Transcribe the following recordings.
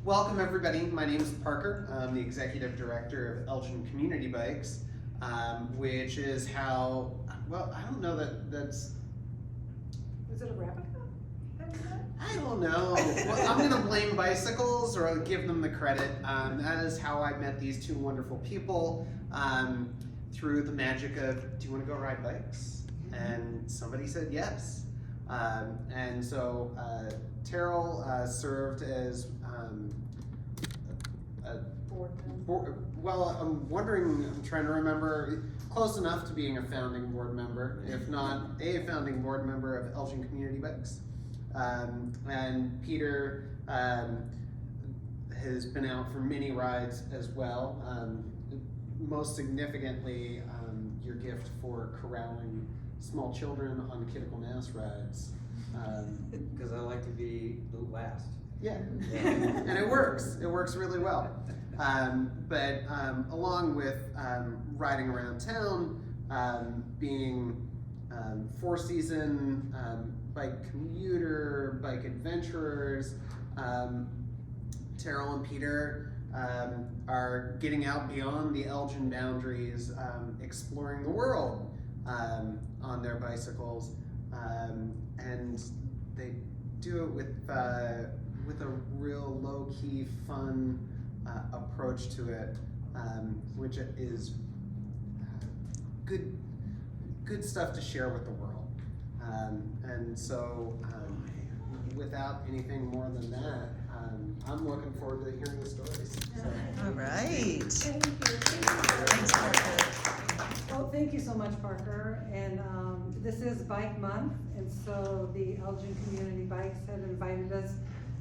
Welcome everybody, my name is Parker. I'm the Executive Director of Elgin Community Bikes, which is how, well, I don't know that's... Was it a replica? I don't know. Well, I'm gonna blame bicycles or give them the credit. That is how I met these two wonderful people, through the magic of, do you wanna go ride bikes? And somebody said yes. And so Teryl served as I'm trying to remember, close enough to being a founding board member, if not a founding board member of Elgin Community Bikes. And Peter has been out for many rides as well. Most significantly, your gift for corralling small children on critical mass rides. Because I like to be the last. Yeah, and it works really well. But along with riding around town, being four-season bike commuter, bike adventurers, Teryl and Peter are getting out beyond the Elgin boundaries, exploring the world on their bicycles, and they do it with a real low-key, fun approach to it, which is good stuff to share with the world. And so, without anything more than that, I'm looking forward to hearing the stories. So. All right. Thank you. Thanks, Parker. Well, thank you so much, Parker. And this is Bike Month, and so the Elgin Community Bikes had invited us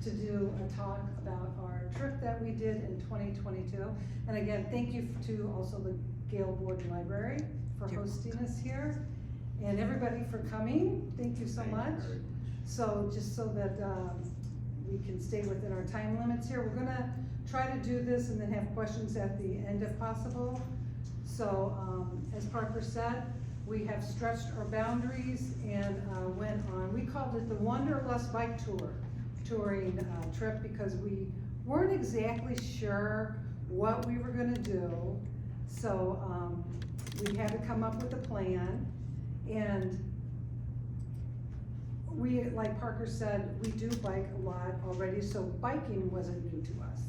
to do a talk about our trip that we did in 2022. And again, thank you to also the Gale Board Library for hosting us here. And everybody for coming, thank you so much. So just so that we can stay within our time limits here, we're gonna try to do this and then have questions at the end if possible. So as Parker said, we have stretched our boundaries and went on, we called it the Wanderlust Bike touring trip, because we weren't exactly sure what we were gonna do. So we had to come up with a plan, and we, like Parker said, we do bike a lot already, so biking wasn't new to us.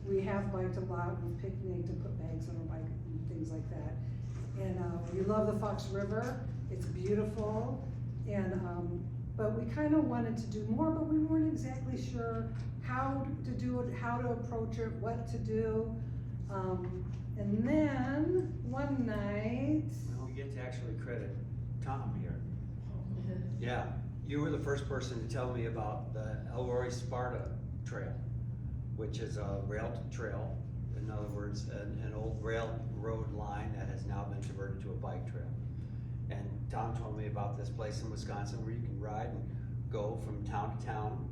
We have biked a lot, we've picnicked and put bags on our bike and things like that. And we love the Fox River, it's beautiful, and but we kind of wanted to do more, but we weren't exactly sure how to do it, how to approach it, what to do. And then one night, Well, we get to actually credit Tom here. Yeah, you were the first person to tell me about the Elroy Sparta Trail, which is a rail trail. In other words, an old railroad line that has now been converted to a bike trail. And Tom told me about this place in Wisconsin where you can ride and go from town to town.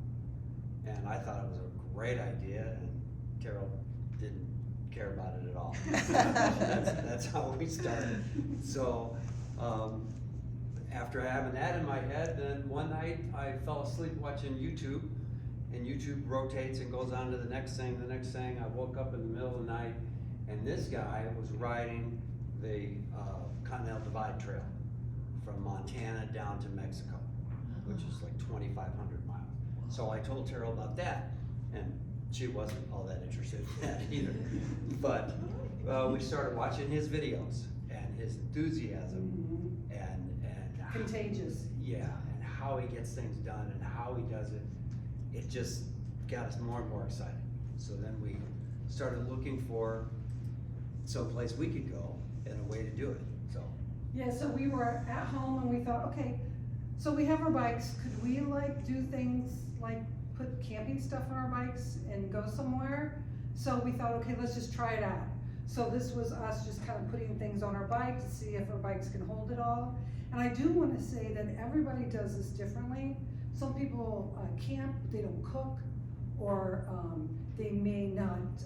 And I thought it was a great idea, and Teryl didn't care about it at all. That's how we started. So after having that in my head, then one night I fell asleep watching YouTube, and YouTube rotates and goes on to the next thing, the next thing. I woke up in the middle of the night, and this guy was riding the Continental Divide Trail from Montana down to Mexico, which is like 2,500 miles. So I told Teryl about that, and she wasn't all that interested in that either. But we started watching his videos and his enthusiasm and contagious. Yeah, and how he gets things done and how he does it. It just got us more and more excited. So then we started looking for someplace we could go and a way to do it. So Yeah, so we were at home and we thought, okay, so we have our bikes, could we like do things like put camping stuff on our bikes and go somewhere? So we thought, okay, let's just try it out. So this was us just kind of putting things on our bike to see if our bikes can hold it all. And I do want to say that everybody does this differently. Some people camp, but they don't cook, or they may not,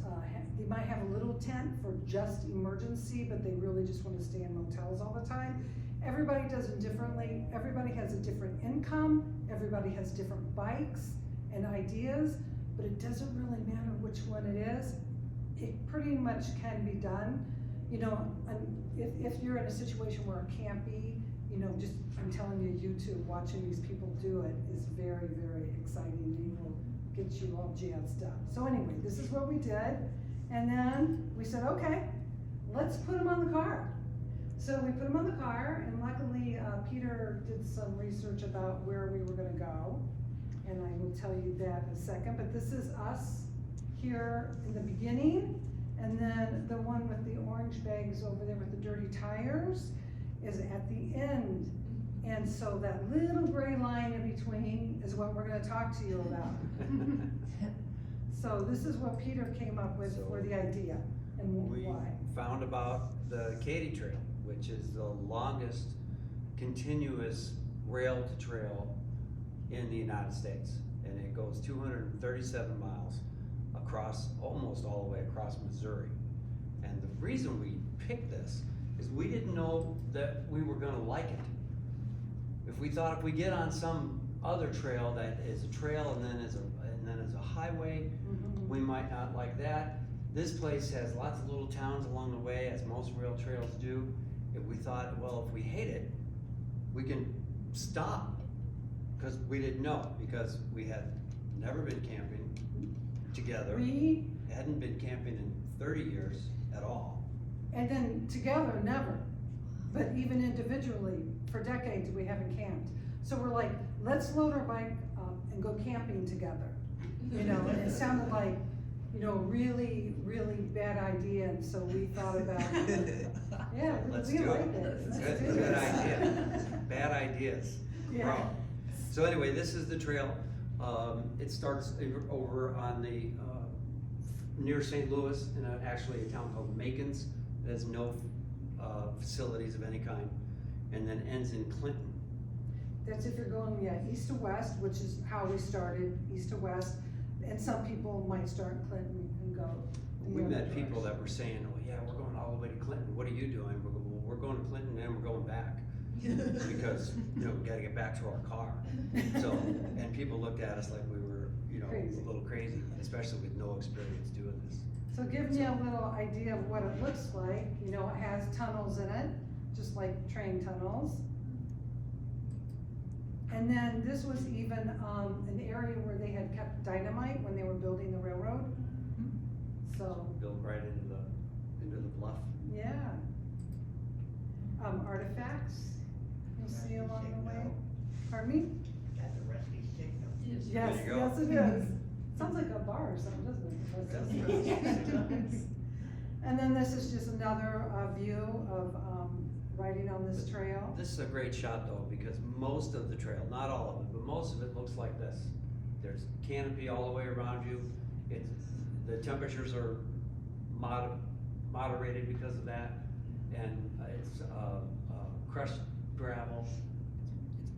they might have a little tent for just emergency, but they really just want to stay in motels all the time. Everybody does it differently. Everybody has a different income. Everybody has different bikes and ideas, but it doesn't really matter which this, it pretty much can be done. You know, if you're in a situation where it can't be, you know, just, I'm telling you, YouTube, watching these people do it is very, very exciting. It will get you all jazzed up. So anyway, this is what we did. And then we said, okay, let's put them on the car. So we put them on the car, and luckily Peter did some research about where we were gonna go. And I will tell you that in a second, but this is us here in the beginning. And then the one with the orange bags over there with the dirty tires is at the end. And so that little gray line in between is what we're gonna talk to you about. So this is what Peter came up with for the idea and We why. found about the Katy Trail, which is the longest continuous rail to trail in the United States. And it goes 237 miles across, almost all the way across Missouri. And the reason we picked this is we didn't know that we were gonna like it. If we thought if we get on some other trail that is a trail and then is a highway, we might not like that. This place has lots of little towns along the way, as most rail trails do. If we thought, well, if we hate it, we can stop. Because we didn't know, because we had never been camping together. We, Hadn't been camping in 30 years at all. and then together, never. But even individually, for decades, we haven't camped. So we're like, let's load our bike up and go camping together. You know, and it sounded like, you know, really, really bad idea, and so we thought about, yeah, Let's we do like it. it. It's Let's a do good this. idea. Bad ideas. Yeah. Wrong. So anyway, this is the trail. It starts over on the, near St. Louis, in actually a town called Makins. It has no facilities of any kind, and then ends in Clinton. That's if you're going, yeah, east to west, which is how we started, east to west. And some people might start in Clinton and go. the We other met people direction. that were saying, oh yeah, we're going all the way to Clinton. What are you doing? We're going to Clinton and we're going back. Because, you know, we gotta get back to our car. So, and people looked at us like we were, you know, Crazy. a little crazy, especially with no experience doing this. So giving you a little idea of what it looks like, you know, it has tunnels in it, just like train tunnels. And then this was even an area where they had kept dynamite when they were building the railroad. So, Built right into the bluff. yeah. Artifacts you'll see along the way. Pardon me? That's a rusty signal. Yes, There you go. yes it is. Sounds like a bar or something, doesn't it? And then this is just another view of riding on this trail. This is a great shot though, because most of the trail, not all of it, but most of it looks like this. There's canopy all the way around you. The temperatures are moderated because of that. And it's crushed gravel. It's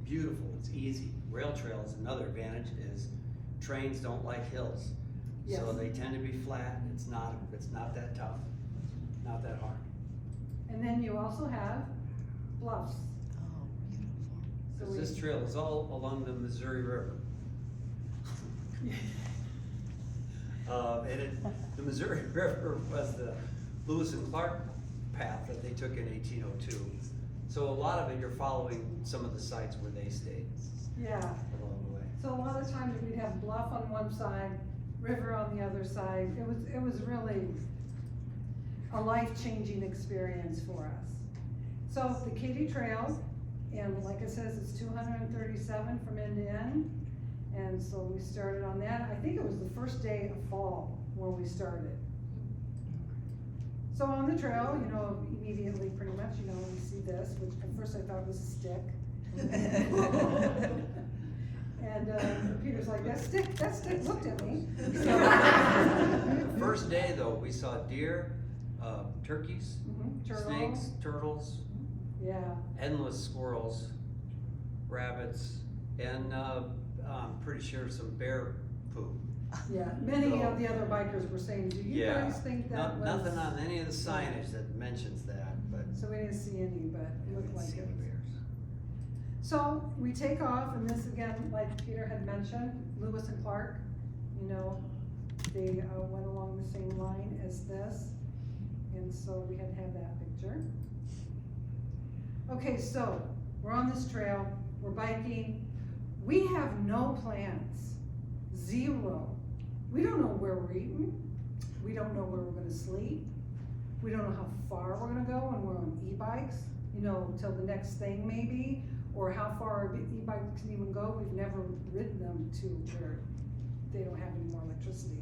beautiful, it's easy. Rail trails, another advantage is trains don't like hills. Yes. So they tend to be flat. It's not that tough, not that hard. And then you also have bluffs. Oh, beautiful. So Because this trail is all along the Missouri River. The Missouri River was the Lewis and Clark path that they took in 1802. So a lot of it, you're following some of the sites where they stayed Yeah, along the way. so a lot of times we'd have bluff on one side, river on the other side. It was really a life-changing experience for us. So the Katy Trail, and like it says, it's 237 from end to end. And so we started on that. I think it was the first day of fall when we started. So on the trail, you know, immediately pretty much, you know, we see this, which at first I thought was a stick. And Peter's like, that stick looked at me. The first day though, we saw deer, turkeys, Turtles. snakes, turtles, Yeah, endless squirrels, rabbits, and I'm pretty sure some bear poop. yeah. Many of the other bikers were saying, do you Yeah. guys think that was? Nothing on any of the signage that mentions that, but So we didn't see any, but it we looked didn't like see it. the bears. So we take off, and this again, like Peter had mentioned, Lewis and Clark, you know, they went along the same line as this, and so we had to have that picture. Okay, so we're on this trail, we're biking, we have no plans, zero. We don't know where we're eating, we don't know where we're gonna sleep, we don't know how far we're gonna go when we're on e-bikes, you know, till the next thing maybe, or how far our e-bikes can even go. We've never ridden them to where they don't have any more electricity.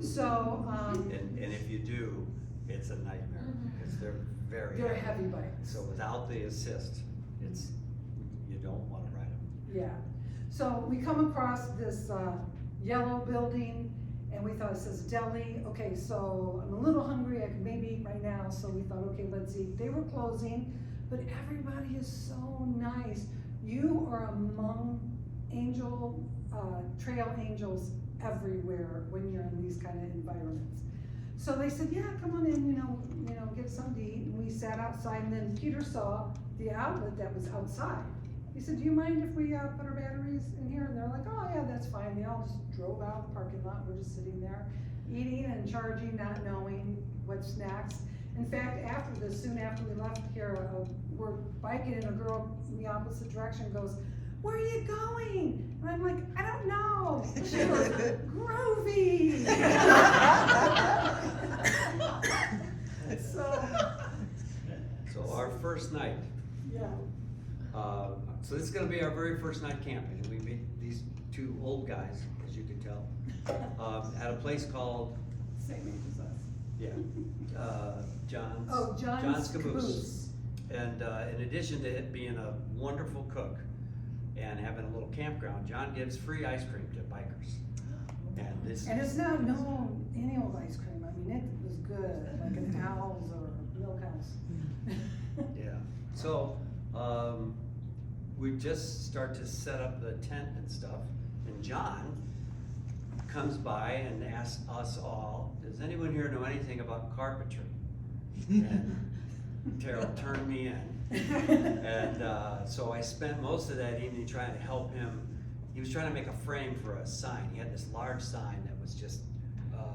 So, And if you do, it's a nightmare, because they're very they're heavy bikes. So without the assist, you don't wanna ride them. Yeah, so we come across this yellow building, and we thought it says deli. Okay, so I'm a little hungry, I could maybe eat right now, so we thought, okay, let's eat. They were closing, but everybody is so nice. You are among trail angels everywhere when you're in these kind of environments. So they said, yeah, come on in, you know, get something to eat. And we sat outside, and then Peter saw the outlet that was outside. He said, do you mind if we put our batteries in here? And they're like, oh yeah, that's fine. They all just drove out of the parking lot. We're just sitting there eating and charging, not knowing what's next. In fact, soon after we left here, we're biking, and a girl in the opposite direction goes, where are you going? And I'm like, I don't know. She goes, groovy. So our first night, Yeah. so this is gonna be our very first night camping, and we meet these two old guys, as you can tell, at a place called, Same age as us. yeah, John's. Oh, John's Caboose. And in addition to it being a wonderful cook and having a little campground, John gives free ice cream to bikers. And it's not any old ice cream. I mean, it was good, like an Owl's or Milk House. Yeah, so, we just start to set up the tent and stuff, and John comes by and asks us all, does anyone here know anything about carpentry? And Teryl turned me in, and so I spent most of that evening trying to help him. He was trying to make a frame for a sign. He had this large sign that was just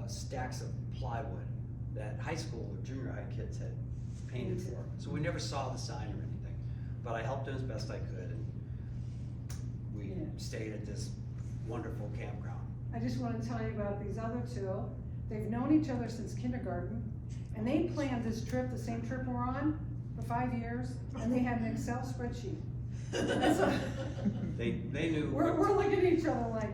stacks of plywood that high school or junior high kids had painted for. So we never saw the sign or anything, but I helped him as best I could, and we stayed at this wonderful campground. I just want to tell you about these other two. They've known each other since kindergarten, and they planned this trip, the same trip we're on, for 5 years, and they had an Excel spreadsheet. And so They knew. we're looking at each other like,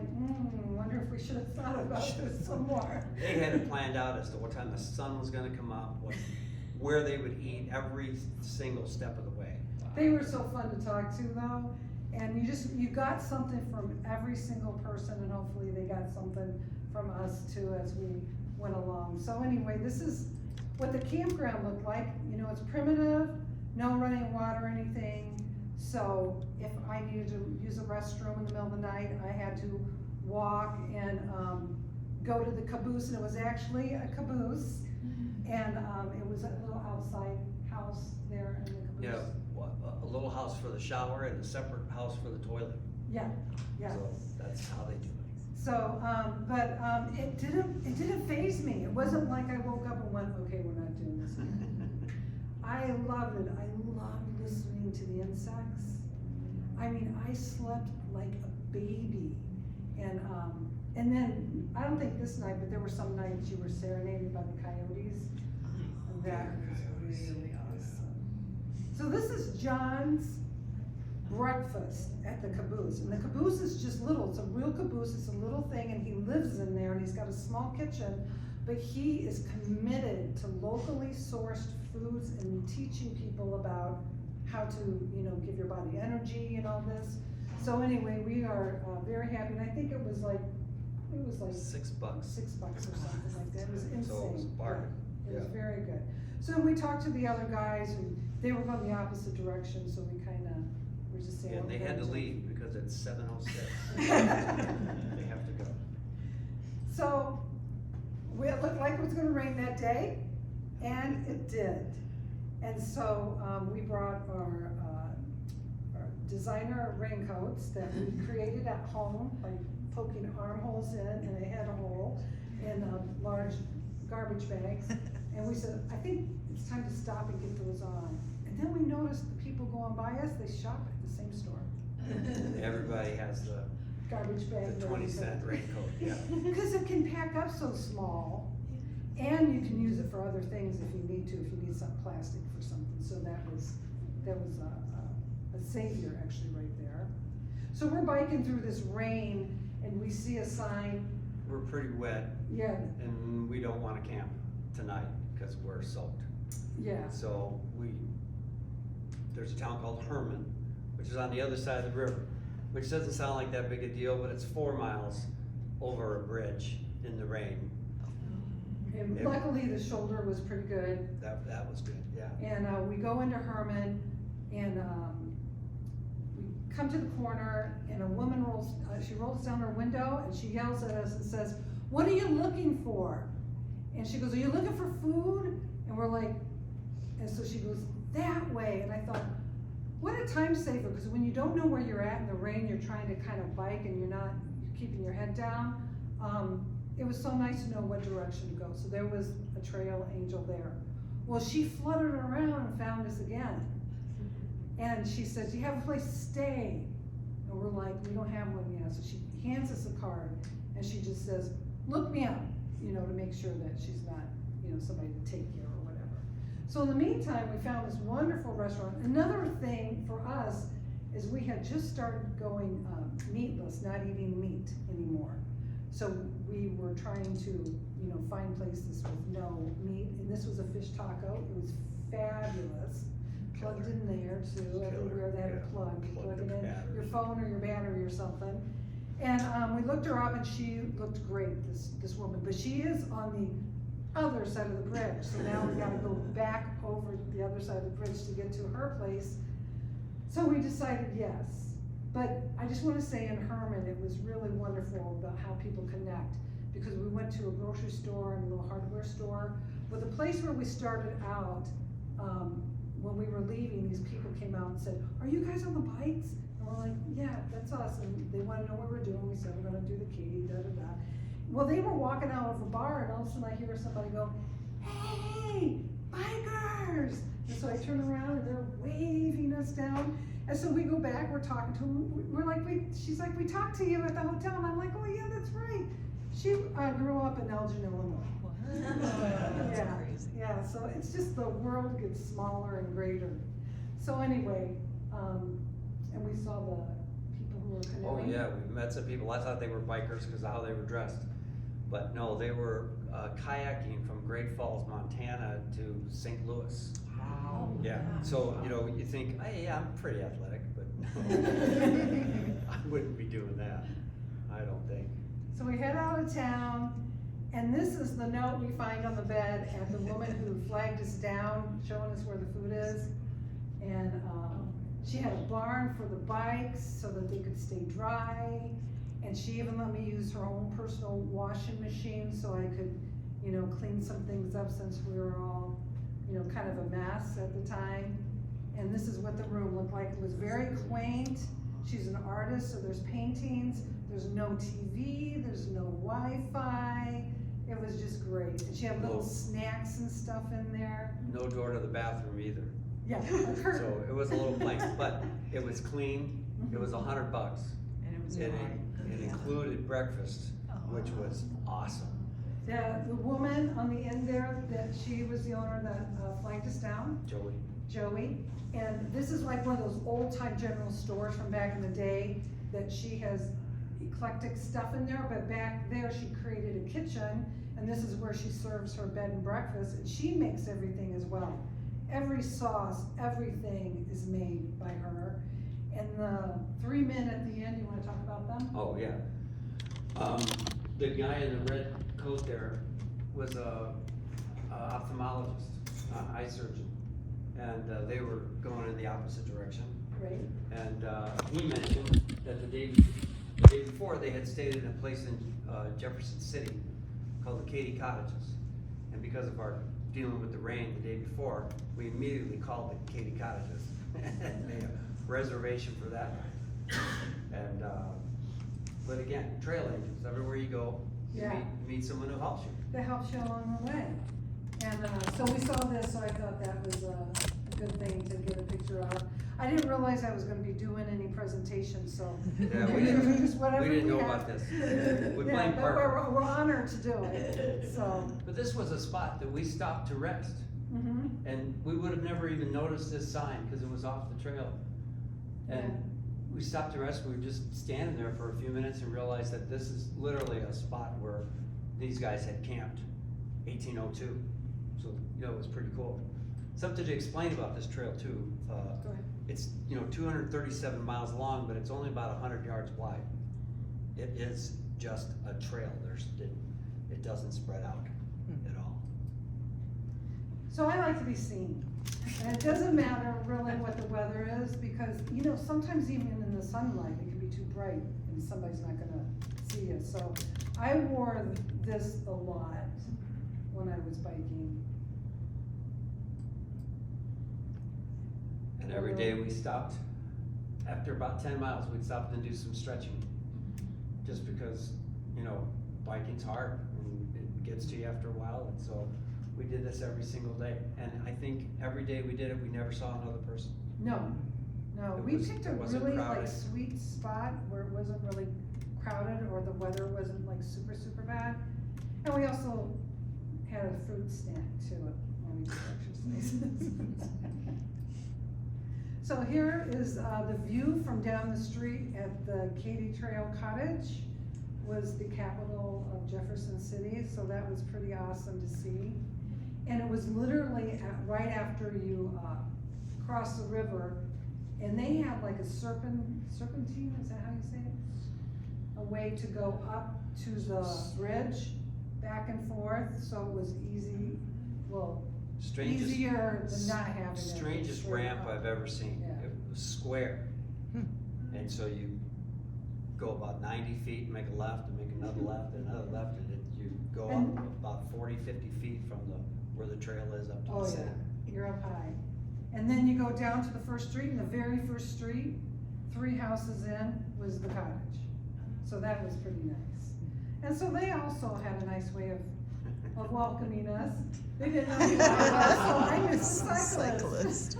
wonder if we should have thought about this some more. They had it planned out as to what time the sun was gonna come up, where they would eat every single step of the way. They were so fun to talk to though, and you got something from every single person, and hopefully they got something from us too as we went along. So anyway, this is what the campground looked like. You know, it's primitive, no running water or anything. So if I needed to use a restroom in the middle of the night, I had to walk and go to the caboose, and it was actually a caboose, and it was a little outside house there in the caboose. Yeah, a little house for the shower and a separate house for the toilet. Yeah, yeah. So that's how they do it. So, but it didn't faze me. It wasn't like I woke up and went, okay, we're not doing this again. I loved it. I loved listening to the insects. I mean, I slept like a baby. And then, I don't think this night, but there were some nights you were serenaded by the coyotes. And that was really awesome. So this is John's breakfast at the caboose. And the caboose is just little. It's a real caboose. It's a little thing, and he lives in there, and he's got a small kitchen. But he is committed to locally sourced foods and teaching people about how to, give your body energy and all this. So anyway, we are very happy, and I think it was like $6. $6 or something like that. It was insane. So it was a bargain. Yeah, it was very good. So we talked to the other guys, and they were going the opposite direction, so we kind of were just saying. And they had to leave because it's 7:06. They have to go. So it looked like it was gonna rain that day, and it did. And so we brought our designer raincoats that we created at home by poking armholes in, and it had a hole. in large garbage bags. And we said, I think it's time to stop and get those on. And then we noticed the people going by us, they shop at the same store. Everybody has the Garbage bag. 20-cent raincoat, yeah. Because it can pack up so small, and you can use it for other things if you need to, if you need some plastic for something. So that was a savior actually right there. So we're biking through this rain, and we see a sign. We're pretty wet, Yeah, and we don't wanna camp tonight, cause we're soaked. yeah. So there's a town called Herman, which is on the other side of the river, which doesn't sound like that big a deal, but it's 4 miles over a bridge in the rain. And Yeah. luckily the shoulder was pretty good. That was good, yeah. And we go into Herman, and we come to the corner, and a woman she rolls down her window, and she yells at us and says, "What are you looking for?" And she goes, "Are you looking for food?" And we're like, and so she goes, "That way." And I thought, what a time saver, because when you don't know where you're at in the rain, you're trying to kind of bike and you're keeping your head down. It was so nice to know what direction to go. So there was a trail angel there. Well, she fluttered around and found us again. And she said, "Do you have a place to stay?" And we're like, "We don't have one yet." So she hands us a card, and she just says, "Look me up," to make sure that she's not, somebody to take care or whatever. So in the meantime, we found this wonderful restaurant. Another thing for us is we had just started going meatless, not eating meat anymore. So we were trying to, find places with no meat, and this was a fish taco. It was fabulous. Plugged in there too, everywhere they had a plug. You plug it in your phone or your battery or something. And we looked her up, and she looked great, this woman, but she is on the other side of the bridge. So now we gotta go back over the other side of the bridge to get to her place. So we decided yes. But I just wanna say in Herman, it was really wonderful about how people connect, because we went to a grocery store and a little hardware store. But the place where we started out, when we were leaving, these people came out and said, "Are you guys on the bikes?" And we're like, "Yeah, that's us." And they wanna know what we're doing. We said, "We're gonna do the Katy, da-da-da." Well, they were walking out of a bar, and all of a sudden I hear somebody go, "Hey, bikers!" And so I turn around, and they're waving us down. And so we go back, we're talking to them. We're like, she's like, "We talked to you at the hotel." And I'm like, "Oh yeah, that's right." She grew up in Elgin, Illinois. That's Yeah, crazy. yeah, so it's just the world gets smaller and greater. So anyway, and we saw the people who were Oh canoeing. yeah, we met some people, I thought they were bikers because of how they were dressed. But no, they were kayaking from Great Falls, Montana to St. Louis. Wow. Yeah, so, you think, hey, yeah, I'm pretty athletic, but I wouldn't be doing that, I don't think. So we head out of town, and this is the note we find on the bed at the woman who flagged us down, showing us where the food is. And she had a barn for the bikes so that they could stay dry. And she even let me use her own personal washing machine so I could, clean some things up, since we were all, kind of a mess at the time. And this is what the room looked like. It was very quaint. She's an artist, so there's paintings. There's no TV, there's no Wi-Fi. It was just great. And she had little snacks and stuff in there. No door to the bathroom either. Yeah, a So curtain. it was a little plain, but it was clean, it was $100. And it was It fine. included breakfast, which was awesome. Yeah, the woman on the end there, that she was the owner that flagged us down, Joey. And this is like one of those old time general stores from back in the day, that she has eclectic stuff in there, but back there she created a kitchen, and this is where she serves her bed and breakfast, and she makes everything as well. Every sauce, everything is made by her. And the 3 men at the end, you wanna talk about them? Oh, yeah. The guy in the red coat there was a ophthalmologist, eye surgeon, and they were going in the opposite direction. Right. And he mentioned that the day before they had stayed in a place in Jefferson City called the Katy Cottages. And because of our dealing with the rain the day before, we immediately called the Katy Cottages and made a reservation for that night. And but again, trail agents, everywhere you go, You Yeah. meet someone who helps you. that helps you along the way. And, so we saw this, so I thought that was a good thing to get a picture of. I didn't realize I was gonna be doing any presentation, so. Yeah, we didn't, Just whatever we didn't know have. about this. We Yeah, blame but Parker. we're honored to do it, so. But this was a spot that we stopped to rest, Mhm. and we would have never even noticed this sign, cause it was off the trail. Yeah. And we stopped to rest, we were just standing there for a few minutes and realized that this is literally a spot where these guys had camped 1802. So, you know, it was pretty cool. Something to explain about this trail too. Go ahead. It's, 237 miles long, but it's only about 100 yards wide. It is just a trail. It doesn't spread out at all. So I like to be seen. And it doesn't matter really what the weather is, because, sometimes even in the sunlight, it can be too bright and somebody's not gonna see you. So I wore this a lot when I was biking. And every day we stopped, after about 10 miles, we'd stop and do some stretching. Just because, biking's hard and it gets to you after a while, and so we did this every single day. And I think every day we did it, we never saw another person. No, It we was- picked it a wasn't really crowded. sweet spot where it wasn't really crowded or the weather wasn't super, super bad. And we also had a fruit snack too when we did exercises. So here is, the view from down the street at the Katy Trail Cottage. Was the capital of Jefferson City, so that was pretty awesome to see. And it was literally right after you, cross the river, and they had like a serpentine, is that how you say it? A way to go up to the bridge, back and forth, so it was easy, Strangest, easier than not having it. strangest straight ramp up. I've ever seen. Yeah. It was square. And so you go about 90 feet, and make a left, and make another left, and another left, and you go And- up about 40, 50 feet from where the trail is up to Oh, the yeah, center. you're up high. And then you go down to the first street, and the very first street, 3 houses in, was the cottage. So that was pretty nice. And so they also had a nice way of welcoming us. They didn't know we were us, so I missed the cyclist.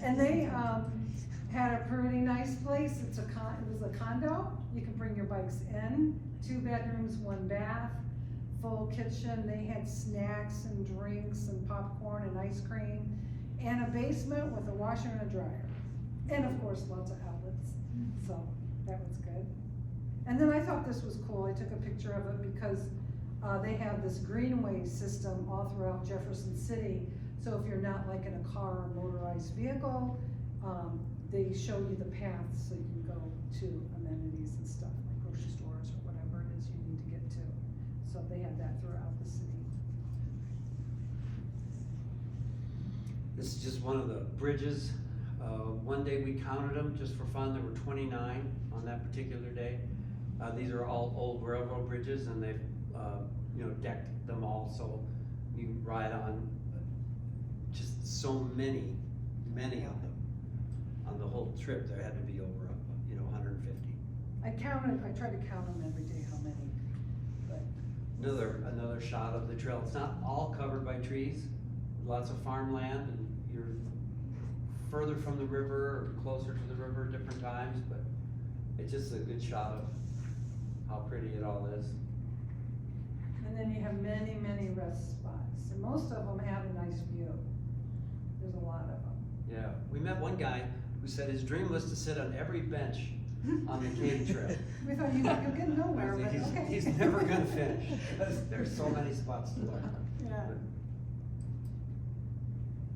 And they, had a pretty nice place. It was a condo. You can bring your bikes in, 2 bedrooms, 1 bath, full kitchen. They had snacks and drinks and popcorn and ice cream, and a basement with a washer and a dryer. And of course, lots of outlets, so that was good. And then I thought this was cool. I took a picture of it because they have this greenway system all throughout Jefferson City. So if you're not like in a car or motorized vehicle, they show you the paths so you can go to amenities and stuff, like grocery stores or whatever it is you need to get to. So they have that throughout the city. This is just one of the bridges. One day we counted them just for fun. There were 29 on that particular day. These are all old railroad bridges, and they've decked them all so you can ride on just so many of them. On the whole trip, there had to be over 150. I try to count them every day how many, but. Another shot of the trail. It's not all covered by trees, lots of farmland, and you're further from the river or closer to the river at different times, but it's just a good shot of how pretty it all is. And then you have many, many rest spots, and most of them have a nice view. There's a lot of them. Yeah, we met one guy who said his dream was to sit on every bench on the Katy Trail. We thought you'll get nowhere, but okay. He's never gonna finish, because there's so many spots to learn. Yeah.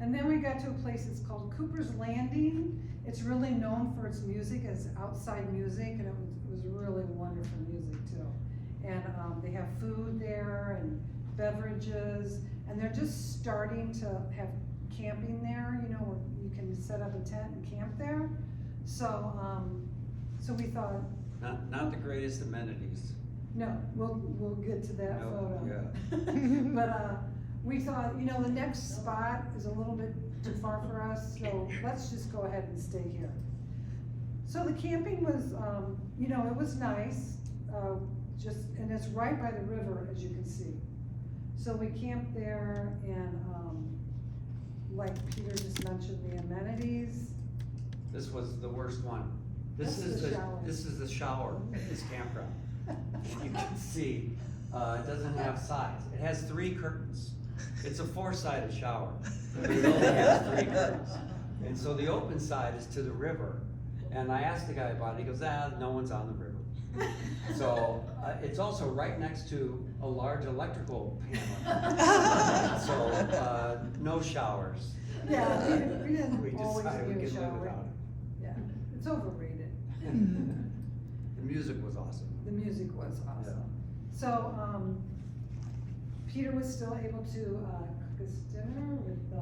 And then we got to a place that's called Cooper's Landing. It's really known for its music, as outside music, and it was really wonderful music too. And they have food there and beverages, and they're just starting to have camping there, where you can set up a tent and camp there. So, so we thought, Not the greatest amenities. no, we'll get to that No, photo. yeah. But, we thought, the next spot is a little bit too far for us, so let's just go ahead and stay here. So the camping was, it was nice. and it's right by the river, as you can see. So we camped there, and, like Peter just mentioned, the amenities. This was the worst one. This is the shower. This is the shower at this campground. You can see, it doesn't have sides. It has 3 curtains. It's a 4-sided shower, but it only has 3 curtains. And so the open side is to the river. And I asked the guy about it, he goes, no one's on the river. So, it's also right next to a large electrical panel. So, no showers. Yeah, we We didn't always decided we need a could live shower. without it. Yeah, it's overrated. The music was awesome. The music was awesome. So, Peter was still able to cook us dinner with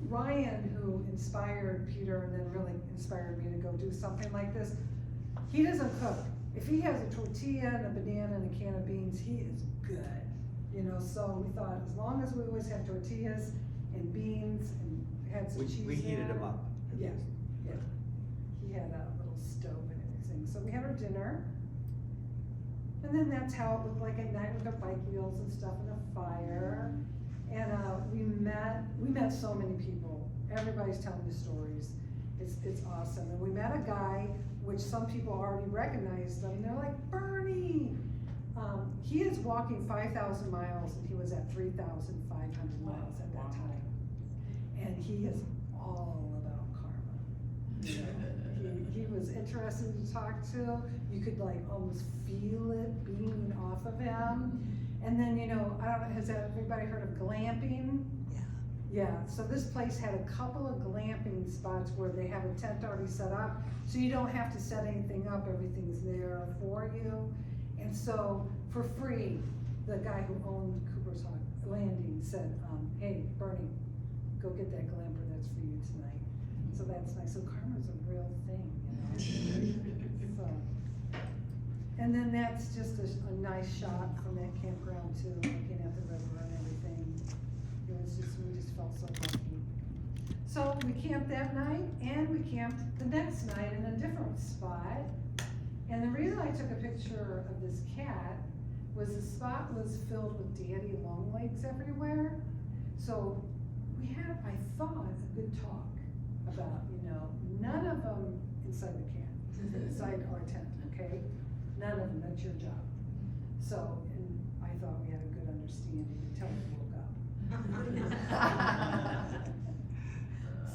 Ryan, who inspired Peter and then really inspired me to go do something like this. He doesn't cook. If he has a tortilla and a banana and a can of beans, he is good. You know, so we thought as long as we always have tortillas and beans and had some cheese We heated there. them up. Yeah, yeah. He had a little stove and everything. So we had our dinner. And then that's how it looked like at night with our bike wheels and stuff and a fire. And we met so many people. Everybody's telling the stories. It's awesome. And we met a guy, which some people already recognized him. They're like, Bernie! He is walking 5,000 miles and he was at 3,500 miles at that time. And he is all about karma. You know, he was interesting to talk to. You could like almost feel it beaming off of him. And then, you know, I don't know, has everybody heard of glamping? Yeah, so this place had a couple of glamping spots where they have a tent already set up, so you don't have to set anything up, everything's there for you. And so, for free, the guy who owned Cooper's Landing said, hey, Bernie, go get that glamper, that's for you tonight. So that's nice, so karma's a real thing, you know? So, and then that's just a nice shot from that campground too, looking at the river and everything. It was just, we just felt so lucky. So we camped that night, and we camped the next night in a different spot. And the reason I took a picture of this cat was the spot was filled with daddy longlegs everywhere. So we had, I thought, a good talk about, you know, none of them inside the camp, inside our tent, okay? None of them, that's your job. So, and I thought we had a good understanding until we woke up.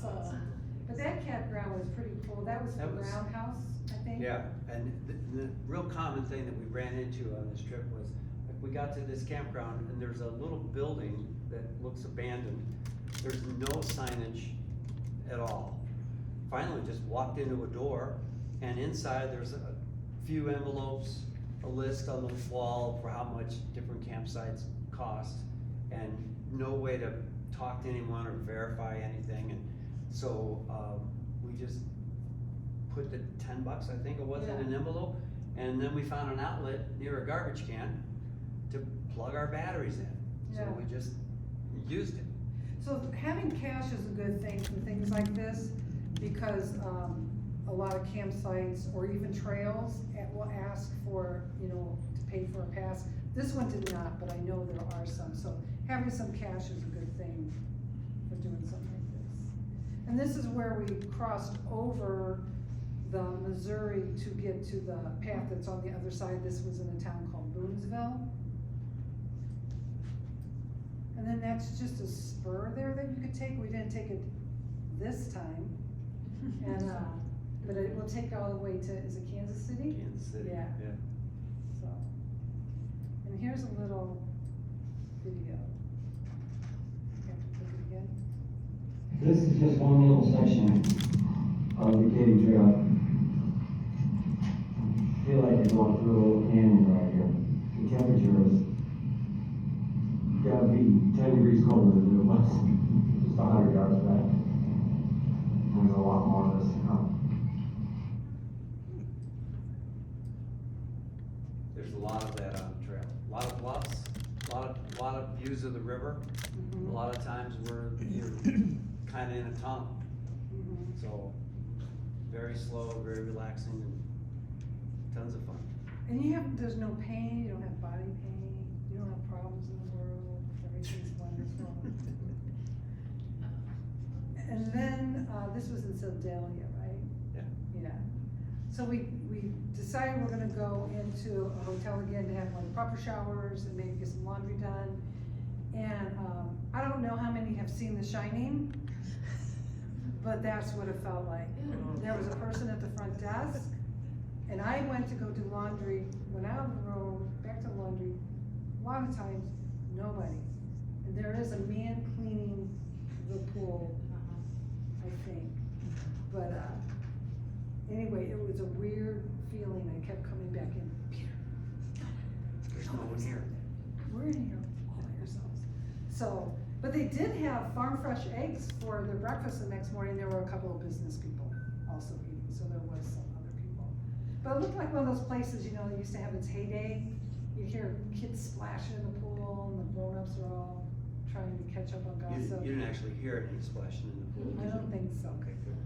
So, but that campground was pretty cool. That was the roundhouse, I think. Yeah, and the real common thing that we ran into on this trip was, like, we got to this campground and there's a little building that looks abandoned. There's no signage at all. Finally, just walked into a door, and inside there's a few envelopes, a list on the wall for how much different campsites cost, and no way to talk to anyone or verify anything. And so we just put the $10, I think it was, in an envelope, and then we found an outlet near a garbage can to plug our batteries in. So we just used it. So having cash is a good thing for things like this, because a lot of campsites or even trails will ask for, you know, to pay for a pass. This one did not, but I know there are some. So having some cash is a good thing for doing something like this. And this is where we crossed over the Missouri to get to the path that's on the other side. This was in a town called Boonesville. And then that's just a spur there that you could take. We didn't take it this time. And, but it will take all the way to, is it Kansas City? Kansas City, Yeah. So, and here's a little video. You have to click it again. This is just one little section of the Katy Trail. I feel like you're going through a little canyon right here. The temperature is gotta be 10 degrees colder than it was just 100 yards back. There's a lot more of this to come. There's a lot of that on the trail. A lot of bluffs, a lot of views of the river. Mhm. A lot of times where you're kind of in a tunnel. Mhm. So very slow, very relaxing, and tons of fun. And there's no pain, you don't have body pain, you don't have problems in the world, everything's wonderful. And then, this was in Sedalia, right? Yeah. Yeah. So we decided we're gonna go into a hotel again to have like proper showers and maybe get some laundry done. And, I don't know how many have seen The Shining, but that's what it felt like. There was a person at the front desk, and I went to go do laundry, went out of the room, back to laundry, a lot of times, nobody. And there is a man cleaning the pool, I think. But, anyway, it was a weird feeling, I kept coming back in, Peter. There's no one here. We're in here all by yourselves. So, but they did have farm fresh eggs for their breakfast the next morning. There were a couple of business people also eating, so there was some other people. But it looked like one of those places, you know, that used to have its heyday. You hear kids splashing in the pool, and the grown-ups are all trying to catch up on gossip. You didn't actually hear any splashing in the pool, I did don't you? think so. Okay, good.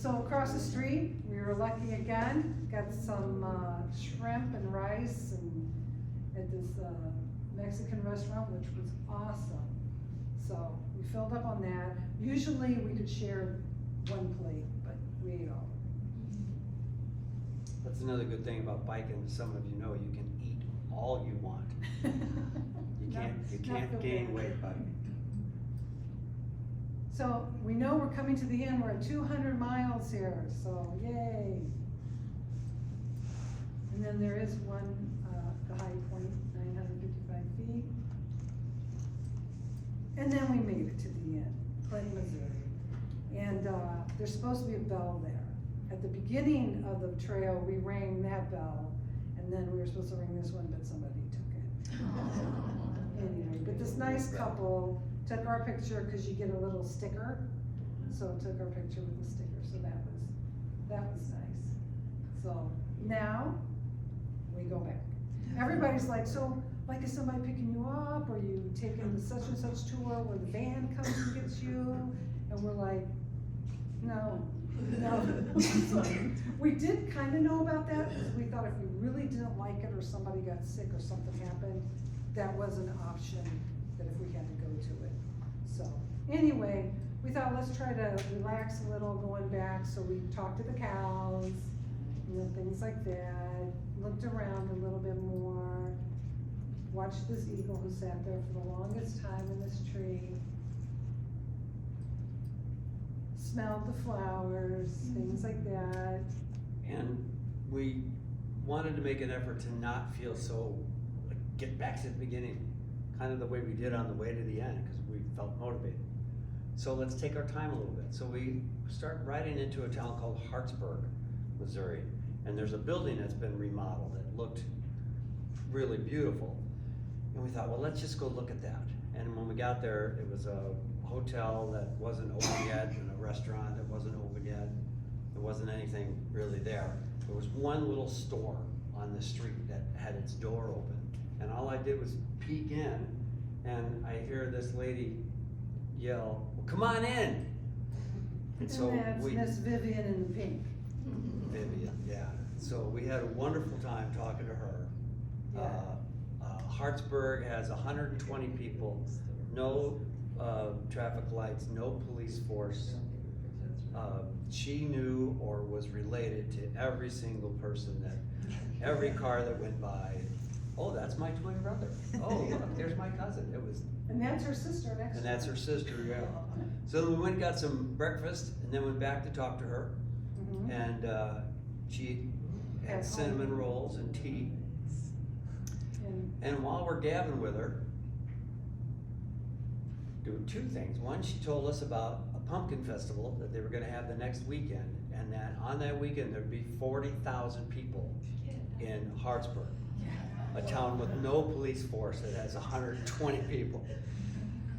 So across the street, we were lucky again, got some shrimp and rice and at this Mexican restaurant, which was awesome. So we filled up on that. Usually we could share one plate, but we ate all. That's another good thing about biking, some of you know, you can eat all you want. You can't gain weight biking. So we know we're coming to the end, we're at 200 miles here, so yay. And then there is one, the high point, 955 feet. And then we made it to the end, Clinton, Missouri. And there's supposed to be a bell there. At the beginning of the trail, we rang that bell, and then we were supposed to ring this one, but somebody took it. Anyway, but this nice couple took our picture, cause you get a little sticker, so took our picture with the sticker, so that was nice. So now, we go back. Everybody's like, so, like, is somebody picking you up, or you taking the such and such tour where the van comes and gets you? And we're like, no. We did kinda know about that, because we thought if we really didn't like it, or somebody got sick, or something happened, that was an option, that if we had to go to it. So, anyway, we thought, let's try to relax a little going back, so we talked to the cows, you know, things like that, looked around a little bit more, watched this eagle who sat there for the longest time in this tree, smelled the flowers, things like that. And we wanted to make an effort to not feel so, like, get back to the beginning, kind of the way we did on the way to the end, because we felt motivated. So let's take our time a little bit. So we start riding into a town called Hartsburg, Missouri. And there's a building that's been remodeled that looked really beautiful. And we thought, well, let's just go look at that. And when we got there, it was a hotel that wasn't open yet, and a restaurant that wasn't open yet. There wasn't anything really there. There was one little store on the street that had its door open. And all I did was peek in, and I hear this lady yell, well, come on in. And so that's Miss Vivian in the pink. Vivian, yeah. So we had a wonderful time talking to her. Yeah. Hartsburg has 120 people, no traffic lights, no police force. She knew or was related to every single person every car that went by. Oh, that's my twin brother. Oh, look, there's my cousin. It was. And that's her sister next to And that's her sister, yeah. So we went and got some breakfast, and then went back to talk to her. Mhm. And she had cinnamon rolls and tea. And while we're gabbing with her, doing two things. One, she told us about a pumpkin festival that they were gonna have the next weekend, and that on that weekend, there'd be 40,000 people in Hartsburg, a town with no police force that has 120 people.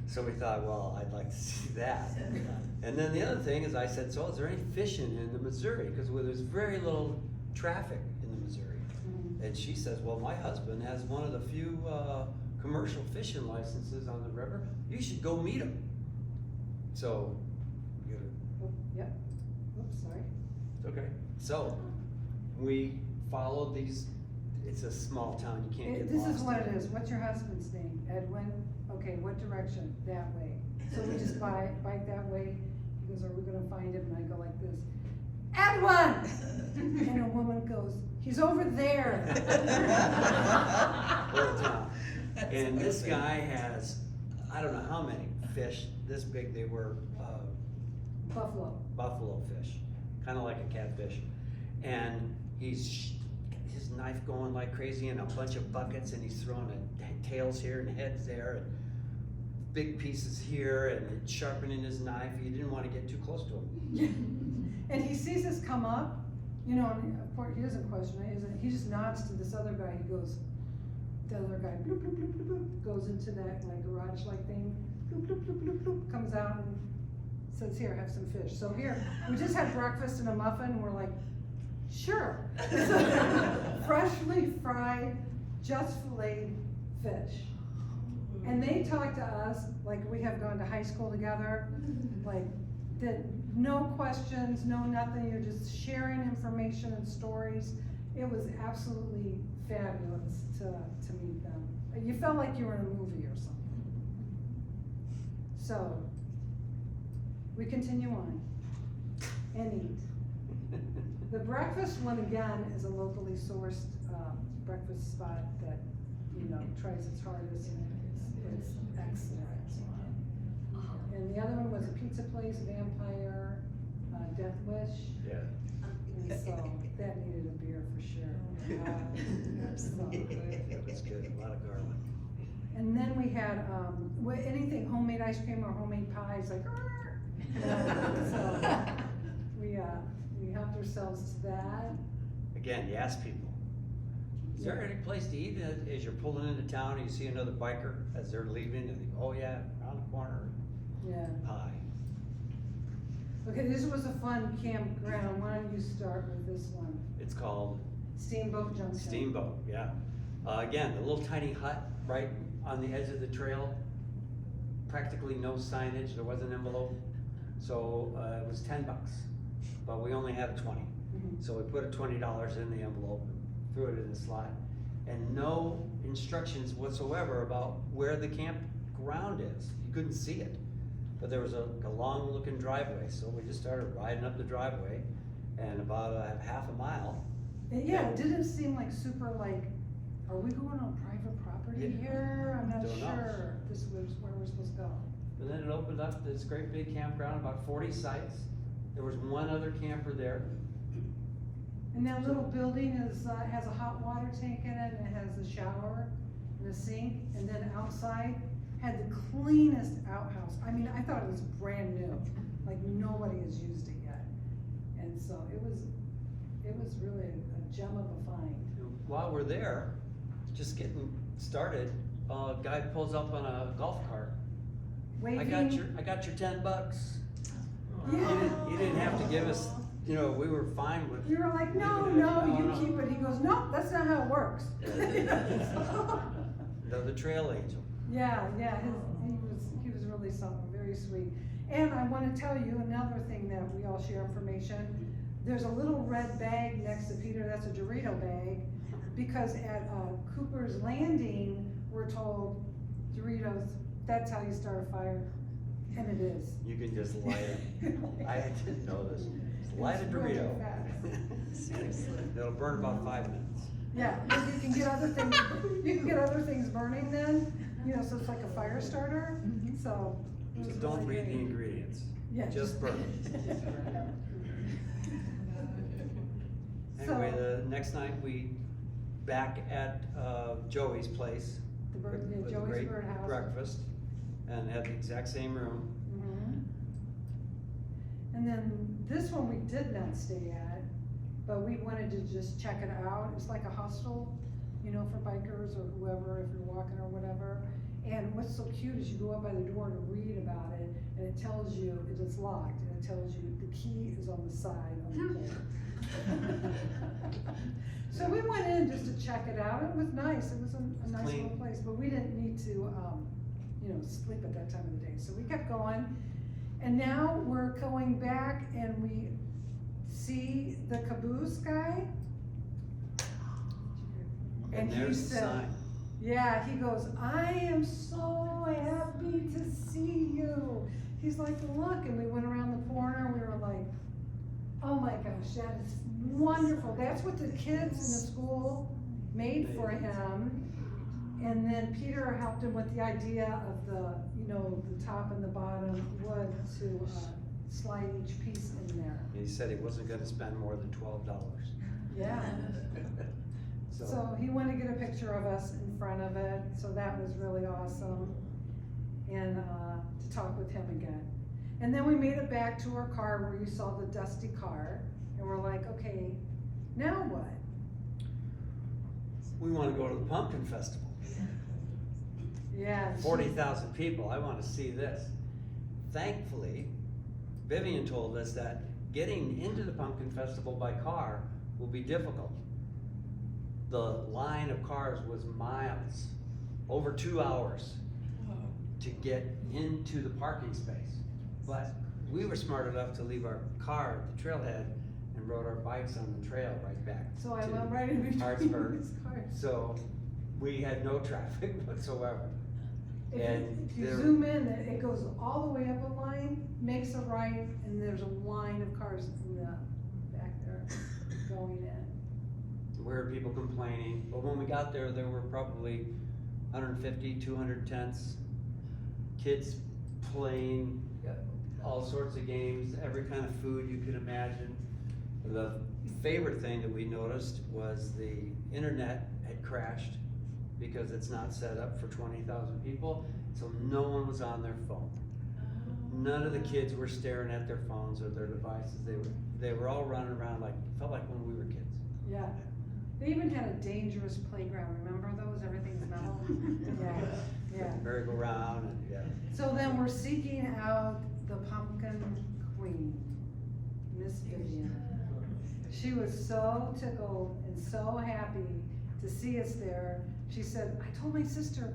So we thought, well, I'd like to see that. And then the other thing is I said, so is there any fishing in the Missouri? Because there's very little traffic in the Missouri. And she says, well, my husband has one of the few commercial fishing licenses on the river. You should go meet him. So, Oh, yep. Oops, sorry. okay. So we followed these it's a small town, you can't get This lost. is what it is. What's your husband's name? Edwin? Okay, what direction? That way. So we just bike that way. He goes, are we gonna find him? And I go like this, Edwin! And a woman goes, he's over there. Little town. And this guy has, I don't know how many fish, this big, they were, buffalo fish, kinda like a catfish. And he's his knife going like crazy and a bunch of buckets, and he's throwing tails here and heads there, and big pieces here, and sharpening his knife. He didn't want to get too close to him. And he sees us come up, you know, and of course, he doesn't question it, he just nods to this other guy, he goes, the other guy, bloop, bloop, bloop, bloop, bloop, goes into that like garage-like thing, bloop, bloop, bloop, bloop, bloop, comes out and says, here, have some fish. So here, we just had breakfast and a muffin, and we're like, sure. Freshly fried, just filleted fish. And they talk to us like we have gone to high school together, like that, no questions, no nothing, you're just sharing information and stories. It was absolutely fabulous to meet them. You felt like you were in a movie or something. So, we continue on and eat. The breakfast one again is a locally sourced breakfast spot that, you know, tries its hardest and it's excellent. And the other one was a pizza place, Vampire, Death Wish. Yeah. And so that needed a beer for sure. So. It was good, a lot of garlic. And then we had anything homemade ice cream or homemade pies, like. So we helped ourselves to that. Again, you ask people, is there any place to eat as you're pulling into town and you see another biker as they're leaving and they go, oh yeah, around the corner, Yeah. pie. Okay, this was a fun campground. Why don't you start with this one? It's called Steamboat Junction. Steamboat, yeah. Again, the little tiny hut right on the edge of the trail, practically no signage, there was an envelope. So it was $10, but we only had a 20. Mhm. So we put a $20 in the envelope, threw it in the slot, and no instructions whatsoever about where the campground is. You couldn't see it, but there was a long looking driveway. So we just started riding up the driveway, and about a half a mile. Yeah, it didn't seem like super like, are we going on private property Yeah. here? I'm not Don't know. sure. This was where we're supposed to go. And then it opened up this great big campground, about 40 sites. There was one other camper there. And that little building is, has a hot water tank in it, and it has a shower and a sink, and then outside had the cleanest outhouse. I mean, I thought it was brand new, like nobody has used it yet. And so it was really a gem of a find. While we're there, just getting started, a guy pulls up on a golf cart. Waving. I got your $10. Yeah. He didn't have to give us, you know, we were fine with. We were like, no, leaving it. no, you keep it. He goes, no, that's not how it works. The trail angel. Yeah, he was really something, very sweet. And I wanna tell you another thing that we all share information. There's a little red bag next to Peter, that's a Dorito bag, because at Cooper's Landing, we're told Doritos, that's how you start a fire, and it is. You can just light it. I didn't know this. Just light a It's really Dorito. fast. Seriously. It'll burn about 5 minutes. Yeah, you can get other things burning then, you know, so it's like a fire starter, so. it was So don't really read the great. ingredients. Yeah, Just burn it. Anyway, the next night we back at Joey's place. with a Joey's great Birdhouse. breakfast and had the exact same room. Mhm. And then this one we did not stay at, but we wanted to just check it out. It's like a hostel, you know, for bikers or whoever, if you're walking or whatever. And what's so cute is you go up by the door to read about it, and it tells you it is locked, and it tells you the key is on the side on the door. So we went in just to check it out. It was nice. It was a nice Clean. little place, but we didn't need to, you know, sleep at that time of the day. So we kept going. And now we're going back and we see the caboose guy. And he there's the said, sign. yeah, he goes, I am so happy to see you. He's like, look, and we went around the corner and we were like, oh my gosh, that is wonderful. That's what the kids in the school made for him. And then Peter helped him with the idea of the, the top and the bottom wood to slide each piece in there. He said he wasn't gonna spend more than $12. Yeah. So he wanted to get a picture of us in front of it, so that was really awesome. And to talk with him again. And then we made it back to our car where you saw the dusty car, and we're like, okay, now what? We wanna go to the pumpkin festival. Yeah. 40,000 people, I wanna see this. Thankfully, Vivian told us that getting into the pumpkin festival by car will be difficult. The line of cars was miles, over 2 hours to get into the parking space. But we were smart enough to leave our car at the trailhead and rode our bikes on the trail right back So I to went right in between Hartsburg. his cars. So we had no traffic whatsoever. And If you there- zoom in, it goes all the way up a line, makes a right, and there's a line of cars in the back there going in. We heard people complaining, but when we got there, there were probably 150, 200 tents, kids playing all sorts of games, every kind of food you could imagine. The favorite thing that we noticed was the internet had crashed because it's not set up for 20,000 people, so no one was on their phone. None of the kids were staring at their phones or their devices. They were all running around like, felt like when we were kids. Yeah. They even had a dangerous playground, remember those? Everything's metal? Yeah. Merry-go-round and, yeah. So then we're seeking out the pumpkin queen, Miss Vivian. She was so tickled and so happy to see us there. She said, I told my sister,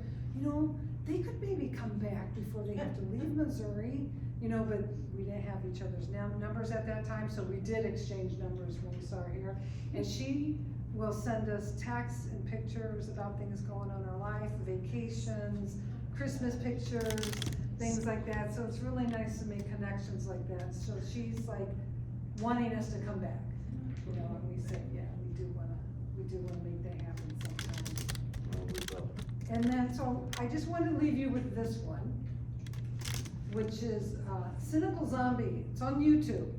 they could maybe come back before they have to leave Missouri, but we didn't have each other's numbers at that time, so we did exchange numbers when we saw her here. And she will send us texts and pictures about things going on in our life, vacations, Christmas pictures, things like that. So it's really nice to make connections like that. So she's like wanting us to come back, and we said, yeah, we do wanna make that happen sometime. Well, we will. And then, so I just want to leave you with this one, which is Cynical Zombie. It's on YouTube.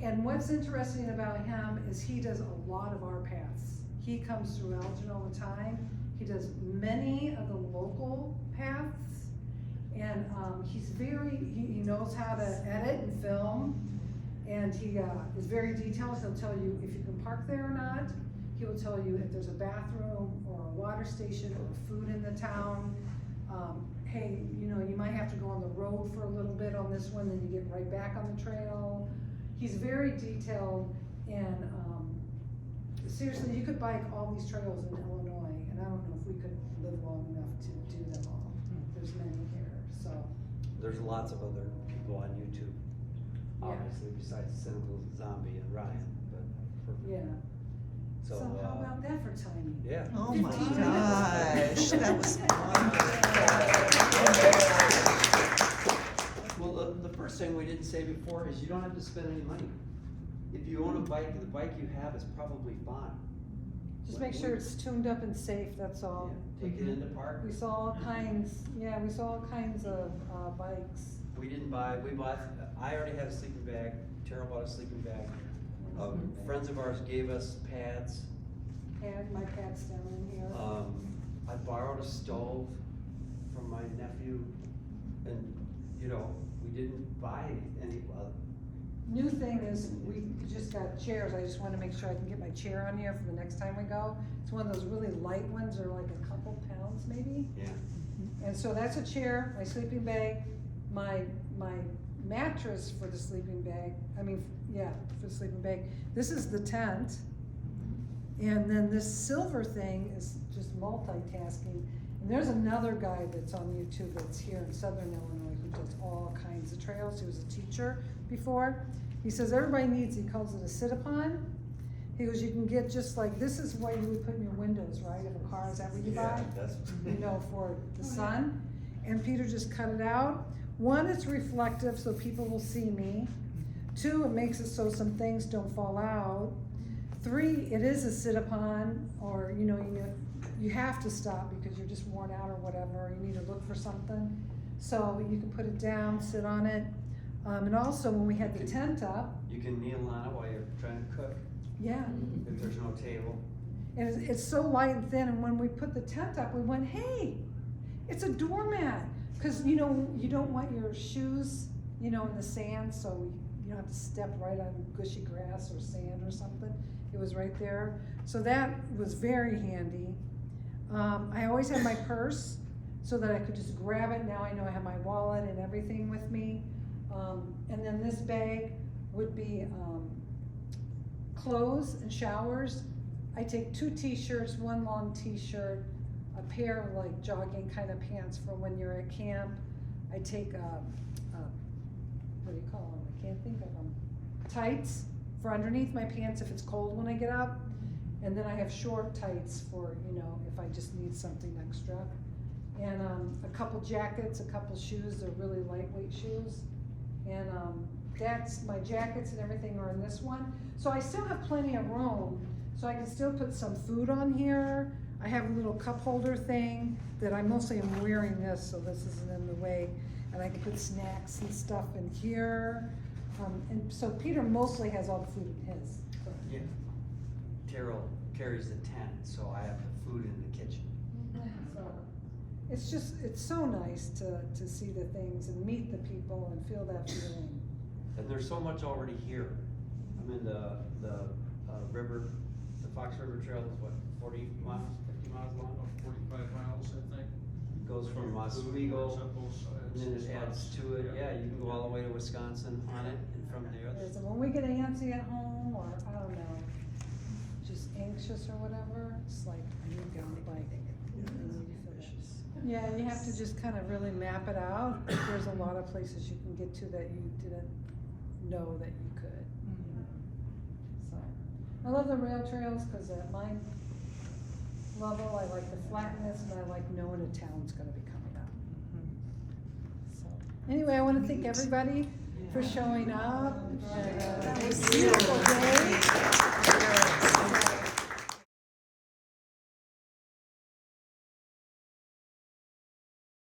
And what's interesting about him is he does a lot of our paths. He comes through Elgin all the time. He does many of the local paths. And he knows how to edit and film. And he is very detailed. He'll tell you if you can park there or not. He will tell you if there's a bathroom or a water station or food in the town. Hey, you might have to go on the road for a little bit on this one, then you get right back on the trail. He's very detailed, and seriously, you could bike all these trails in Illinois, and I don't know if we could live long enough to do them all. There's many here, so. There's lots of other people on YouTube, Yeah. obviously, besides Cynical Zombie and Ryan, but perfect. Yeah. So how about that for timing? Yeah. Oh my 15 gosh, that was wonderful. Well, the first thing we didn't say before is you don't have to spend any money. If you own a bike, the bike you have is probably fine. Just make sure it's tuned up and safe, that's all. Yeah, take it into park. We saw all kinds of bikes. I already had a sleeping bag, Teryl bought a sleeping bag. Friends of ours gave us pads. My pad's down in here. I borrowed a stove from my nephew, and, we didn't buy any, New thing is, we just got chairs. I just wanna make sure I can get my chair on here for the next time we go. It's one of those really light ones, they're like a couple pounds maybe. yeah. And so that's a chair, my sleeping bag, my mattress for the sleeping bag, for the sleeping bag. This is the tent. And then this silver thing is just multitasking. And there's another guy that's on YouTube that's here in Southern Illinois who does all kinds of trails. He was a teacher before. He says everybody needs, he calls it a sit-upon, He goes, you can get just like, this is what you would put in your windows, right, of a car, is that what you buy? That's. You know, for the sun. And Peter just cut it out. One, it's reflective, so people will see me. Two, it makes it so some things don't fall out. Three, it is a sit upon, or you have to stop because you're just worn out or whatever, you need to look for something. So you can put it down, sit on it. And also when we had the tent up, You can kneel on it while you're trying to cook, yeah. if there's no table. And it's so light and thin, and when we put the tent up, we went, hey, it's a doormat. Cause you don't want your shoes, in the sand, so you don't have to step right on gushy grass or sand or something. It was right there. So that was very handy. I always had my purse so that I could just grab it. Now I know I have my wallet and everything with me. And then this bag would be clothes and showers. I take 2 t-shirts, 1 long t-shirt, a pair of like jogging kind of pants for when you're at camp. I take, what do you call them? I can't think of them. Tights for underneath my pants if it's cold when I get up. And then I have short tights for, if I just need something extra. And a couple jackets, a couple shoes, they're really lightweight shoes. And that's, my jackets and everything are in this one. So I still have plenty of room, so I can still put some food on here. I have a little cup holder thing that I mostly am wearing this, so this isn't in the way. And I can put snacks and stuff in here. And so Peter mostly has all the food in his. Yeah. Teryl carries the tent, so I have the food in the kitchen. So it's so nice to see the things and meet the people and feel that feeling. And there's so much already here. I'm in the river, the Fox River Trail is what, 40 miles, 50 miles long? 45 miles, I think. It goes from Oswego, and then it adds to it. Yeah, you can go all the way to Wisconsin on it, and from there. Yes, and when we get antsy at home, or I don't know, just anxious or whatever, it's like, I need to get on the bike. Yeah, you have to just kind of really map it out. There's a lot of places you can get to that you didn't know that you could. So, I love the rail trails because at my level, I like the flatness and I like knowing a town's gonna be coming up. So, anyway, I want to thank everybody for showing up. And, That was beautiful day.